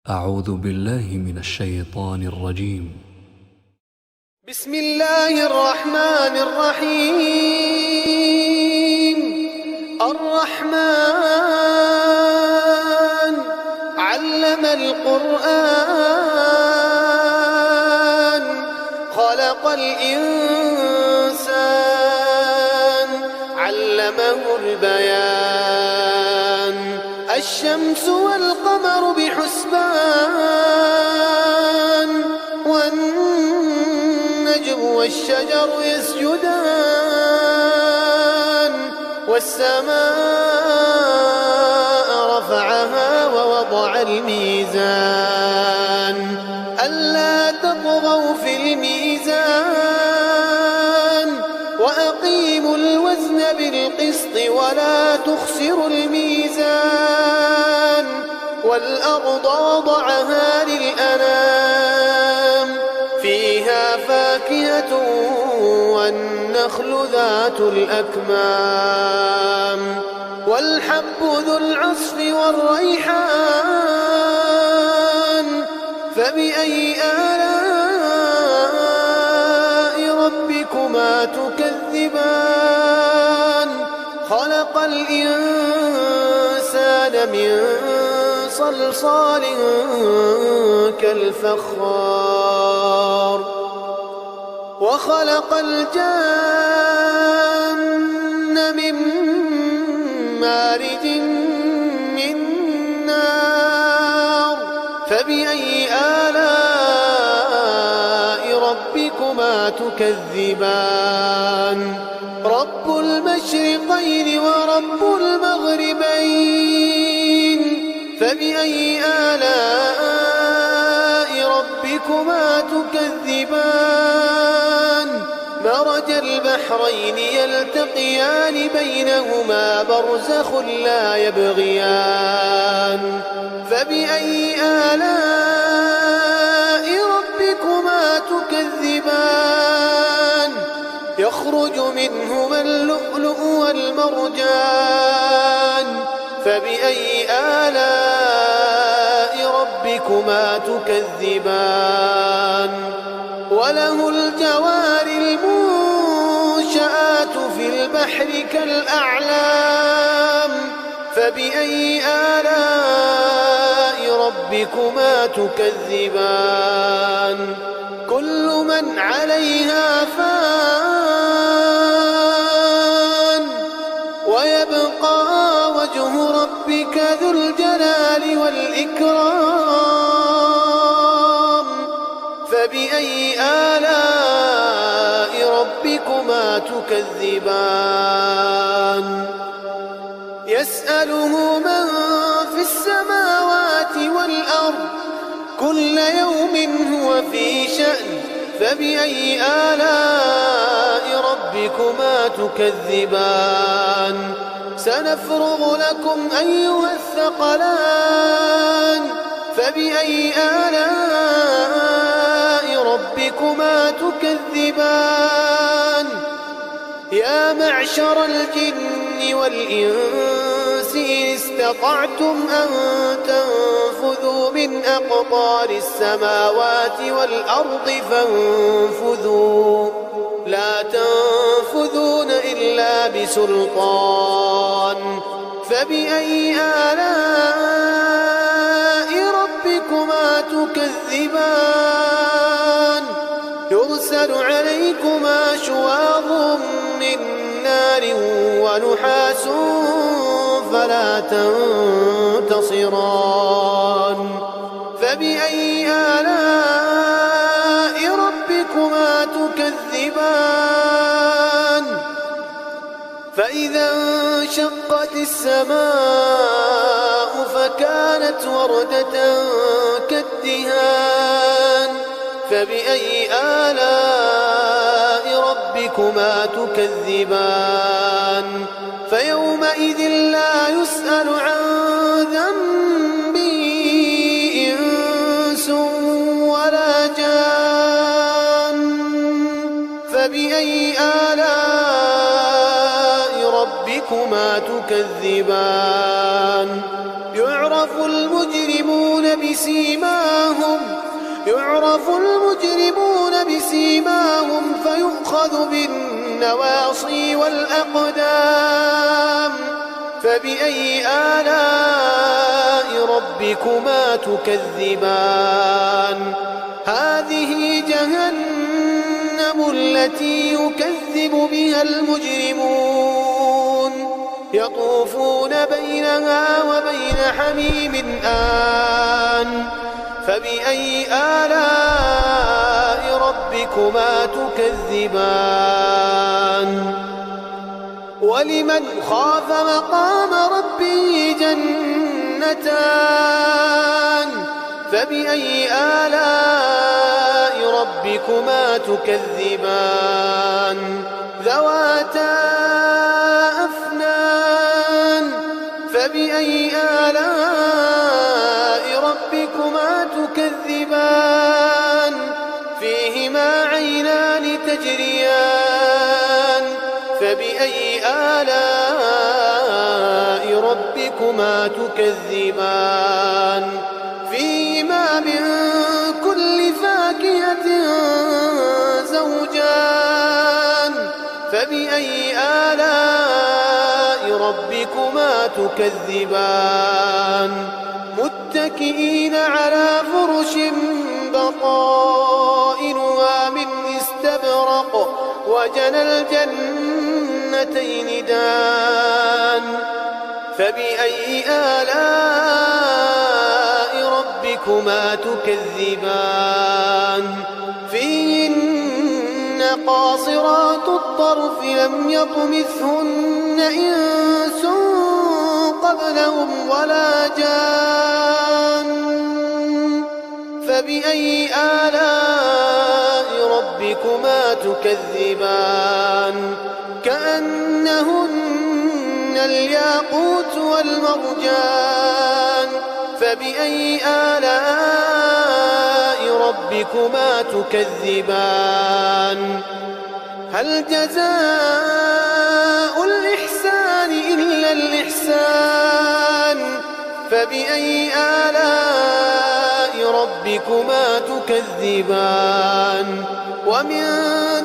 أعوذ بالله من الشيطان الرجيم. بسم الله الرحمن الرحيم. الرحمن علم القرآن خلق الإنسان علمه البيان. الشمس والقمر بحسبان والنجم والشجر يسجدان والسماء رفعها ووضع الميزان ألا تطغوا في الميزان وأقيموا الوزن بالقسط ولا تخسروا الميزان. والأرض وضعها للأنام فيها فاكهة والنخل ذات الأكمام والحب ذو العصف والريحان. فبأي آلاء ربكما تكذبان. خلق الإنسان من صلصال كالفخار وخلق الجن من مارج من نار. فبأي آلاء ربكما تكذبان. رب المشرقين ورب المغربين. فبأي آلاء ربكما تكذبان. مرج البحرين يلتقيان بينهما برزخ لا يبغيان. فبأي آلاء ربكما تكذبان. يخرج منهما اللؤلؤ والمرجان. فبأي آلاء ربكما تكذبان. وله الجوار المنشآت في البحر كالأعلام. فبأي آلاء ربكما تكذبان. كل من عليها فان ويبقى وجه ربك ذو الجلال والإكرام. فبأي آلاء ربكما تكذبان. يسأله من في السماوات والأرض كل يوم هو في شأن. فبأي آلاء ربكما تكذبان. سنفرغ لكم أيها الثقلان. فبأي آلاء ربكما تكذبان. يا معشر الجن والإنس إن استطعتم أن تنفذوا من أقطار السماوات والأرض فانفذوا لا تنفذون إلا بسلطان. فبأي آلاء ربكما تكذبان. يرسل عليكما شواظ من نار ونحاس فلا تنتصران. فبأي آلاء ربكما تكذبان. فإذا انشقت السماء فكانت وردة كالدهان. فبأي آلاء ربكما تكذبان. فيومئذ لا يسأل عن ذنبه إنس ولا جان. فبأي آلاء ربكما تكذبان. يعرف المجرمون يعرف المجرمون بسيماهم فيؤخذ بالنواصي والأقدام. فبأي آلاء ربكما تكذبان؟ هذه جهنم التي يكذب بها المجرمون يطوفون بينها وبين حميم آن. فبأي آلاء ربكما تكذبان؟ ولمن خاف مقام ربه جنتان. فبأي آلاء ربكما تكذبان؟ ذواتا أفنان. فبأي آلاء ربكما تكذبان؟ فيهما عينان تجريان. فبأي آلاء ربكما تكذبان؟ فيهما من كل فاكهة زوجان. فبأي آلاء ربكما تكذبان؟ متكئين على فرش بطائنها من استبرق وجنى الجنتين دان. فبأي آلاء ربكما تكذبان؟ فيهن قاصرات الطرف لم يطمثهن إنس قبلهم ولا جان. فبأي آلاء ربكما تكذبان؟ كأنهن الياقوت والمرجان. فبأي آلاء ربكما تكذبان؟ هل جزاء الإحسان إلا الإحسان؟ فبأي آلاء ربكما تكذبان؟ ومن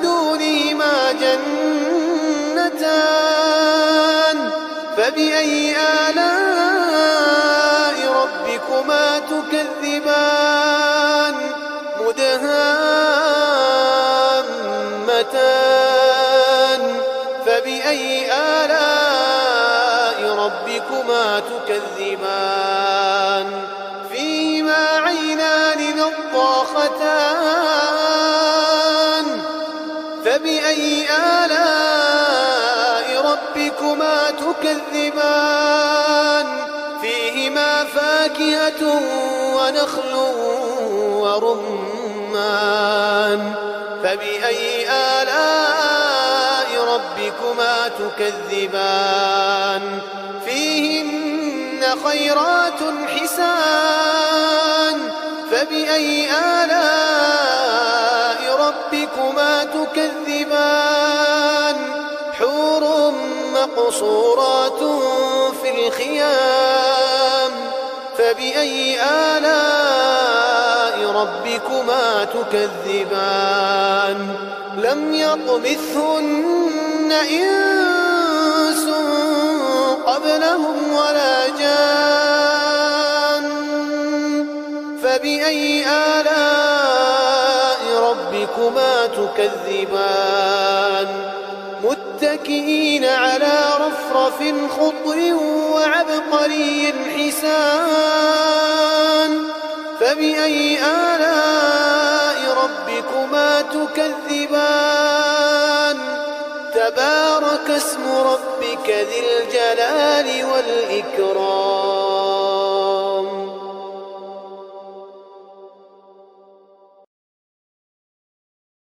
دونهما جنتان. فبأي آلاء ربكما تكذبان؟ مدهامتان. فبأي آلاء ربكما تكذبان؟ فيهما عينان نضاختان. فبأي آلاء ربكما تكذبان؟ فيهما فاكهة ونخل ورمان. فبأي آلاء ربكما تكذبان؟ فيهن خيرات حسان. فبأي آلاء ربكما تكذبان؟ حور مقصورات في الخيام. فبأي آلاء ربكما تكذبان؟ لم يطمثهن إنس قبلهم ولا جان. فبأي آلاء ربكما تكذبان؟ متكئين على رفرف خضر وعبقري حسان. فبأي آلاء ربكما تكذبان؟ تبارك اسم ربك ذي الجلال والإكرام.